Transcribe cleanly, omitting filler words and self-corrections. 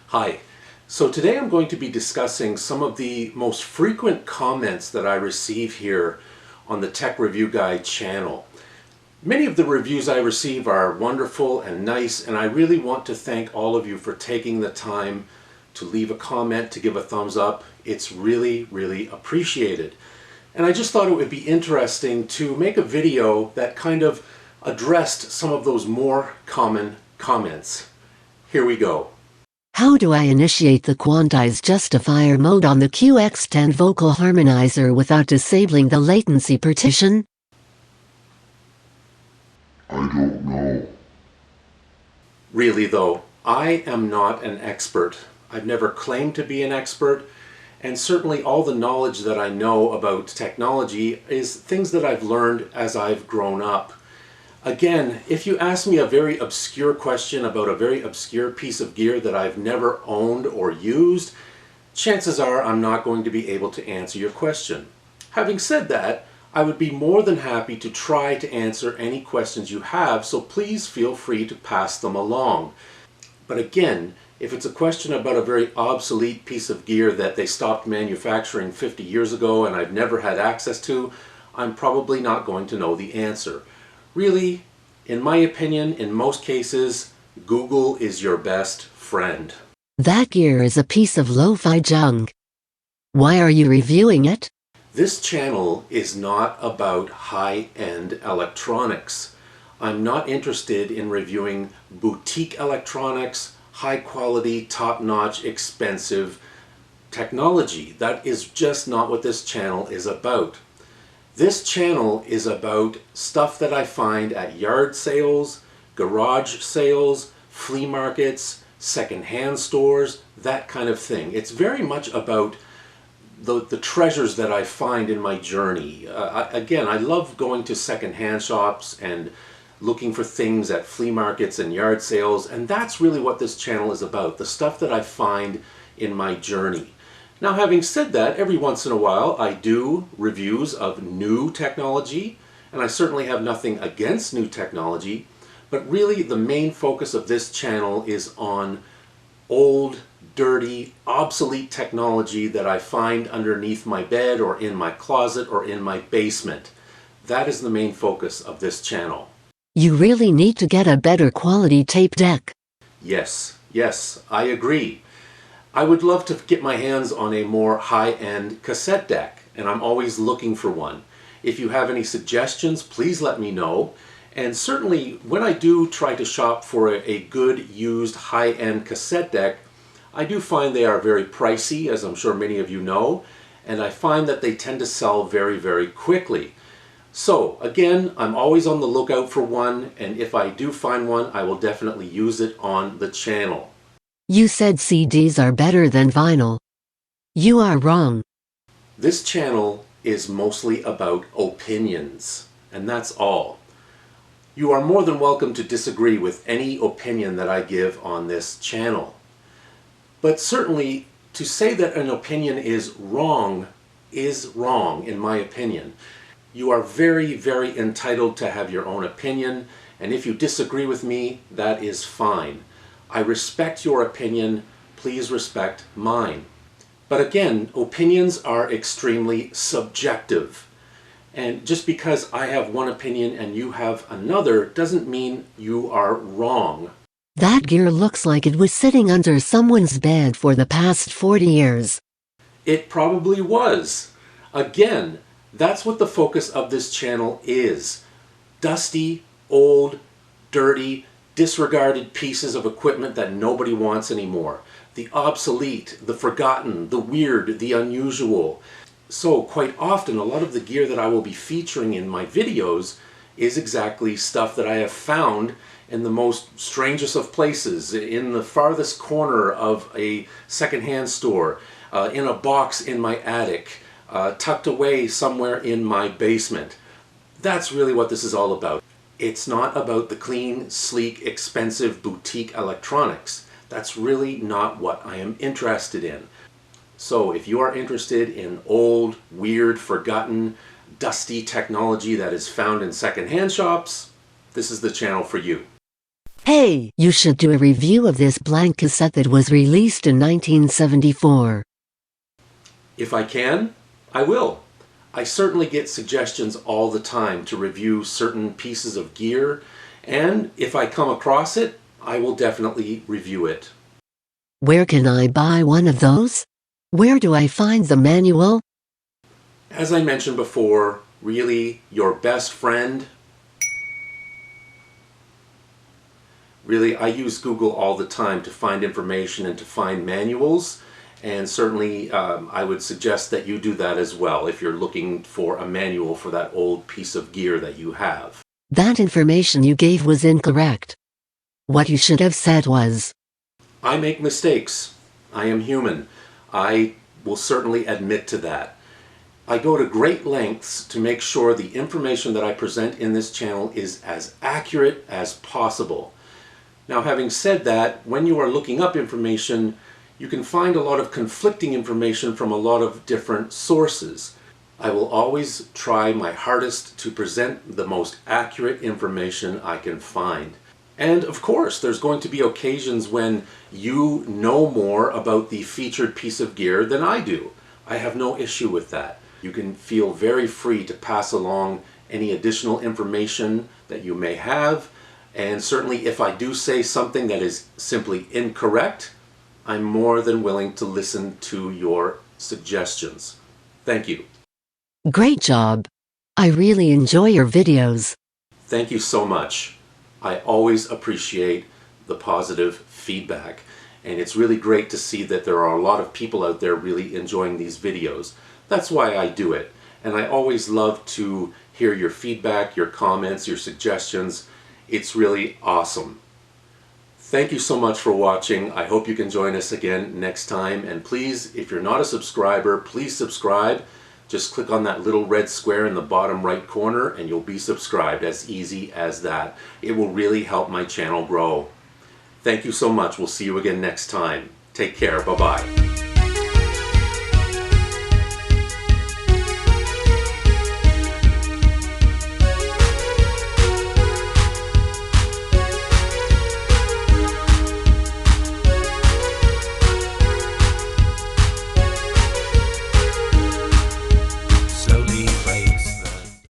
Hi. So today I'm going to be discussing some of the most frequent comments that I receive here on the Tech Review Guide channel. Many of the reviews I receive are wonderful and nice, and I really want to thank all of you for taking the time to leave a comment, to give a thumbs up. It's really appreciated. And I just thought it would be interesting to make a video that kind of addressed some of those more common comments. Here we go. How do I initiate the quantize justifier mode on the QX10 vocal harmonizer without disabling the latency partition? I don't know. Really though, I am not an expert. I've never claimed to be an expert, and certainly all the knowledge that I know about technology is things that I've learned as I've grown up. Again, if you ask me a very obscure question about a very obscure piece of gear that I've never owned or used, chances are I'm not going to be able to answer your question. Having said that, I would be more than happy to try to answer any questions you have, so please feel free to pass them along. But again, if it's a question about a very obsolete piece of gear that they stopped manufacturing 50 years ago and I've never had access to, I'm probably not going to know the answer. Really, in my opinion, in most cases, Google is your best friend. That gear is a piece of lo-fi junk. Why are you reviewing it? This channel is not about high-end electronics. I'm not interested in reviewing boutique electronics, high-quality, top-notch, expensive technology. That is just not what this channel is about. This channel is about stuff that I find at yard sales, garage sales, flea markets, second-hand stores, that kind of thing. It's very much about the treasures that I find in my journey. Again, I love going to second-hand shops and looking for things at flea markets and yard sales, and that's really what this channel is about, the stuff that I find in my journey. Now, having said that, every once in a while I do reviews of new technology, and I certainly have nothing against new technology, but really the main focus of this channel is on old, dirty, obsolete technology that I find underneath my bed or in my closet or in my basement. That is the main focus of this channel. You really need to get a better quality tape deck. Yes, I agree. I would love to get my hands on a more high-end cassette deck, and I'm always looking for one. If you have any suggestions, please let me know. And certainly, when I do try to shop for a good used high-end cassette deck, I do find they are very pricey, as I'm sure many of you know, and I find that they tend to sell very quickly. So, again, I'm always on the lookout for one, and if I do find one, I will definitely use it on the channel. You said CDs are better than vinyl. You are wrong. This channel is mostly about opinions, and that's all. You are more than welcome to disagree with any opinion that I give on this channel. But certainly, to say that an opinion is wrong, in my opinion. You are very entitled to have your own opinion, and if you disagree with me, that is fine. I respect your opinion, please respect mine. But again, opinions are extremely subjective. And just because I have one opinion and you have another doesn't mean you are wrong. That gear looks like it was sitting under someone's bed for the past 40 years. It probably was. Again, that's what the focus of this channel is. Dusty, old, dirty, disregarded pieces of equipment that nobody wants anymore. The obsolete, the forgotten, the weird, the unusual. So quite often a lot of the gear that I will be featuring in my videos is exactly stuff that I have found in the most strangest of places, in the farthest corner of a secondhand store, in a box in my attic, tucked away somewhere in my basement. That's really what this is all about. It's not about the clean, sleek, expensive boutique electronics. That's really not what I am interested in. So if you are interested in old, weird, forgotten, dusty technology that is found in secondhand shops, this is the channel for you. Hey, you should do a review of this blank cassette that was released in 1974. If I can, I will. I certainly get suggestions all the time to review certain pieces of gear, and if I come across it, I will definitely review it. Where can I buy one of those? Where do I find the manual? As I mentioned before, really your best friend. Really, I use Google all the time to find information and to find manuals, and certainly I would suggest that you do that as well if you're looking for a manual for that old piece of gear that you have. That information you gave was incorrect. What you should have said was, I make mistakes. I am human. I will certainly admit to that. I go to great lengths to make sure the information that I present in this channel is as accurate as possible. Now, having said that, when you are looking up information, you can find a lot of conflicting information from a lot of different sources. I will always try my hardest to present the most accurate information I can find. And of course, there's going to be occasions when you know more about the featured piece of gear than I do. I have no issue with that. You can feel very free to pass along any additional information that you may have. And certainly if I do say something that is simply incorrect, I'm more than willing to listen to your suggestions. Thank you. great job. I really enjoy your videos. Thank you so much. I always appreciate the positive feedback. And it's really great to see that there are a lot of people out there really enjoying these videos. That's why I do it. And I always love to hear your feedback, your comments, your suggestions. It's really awesome. Thank you so much for watching. I hope you can join us again next time. And please, if you're not a subscriber, please subscribe. Just click on that little red square in the bottom right corner and you'll be subscribed. As easy as that. It will really help my channel grow. Thank you so much. We'll see you again next time. Take care. Bye-bye.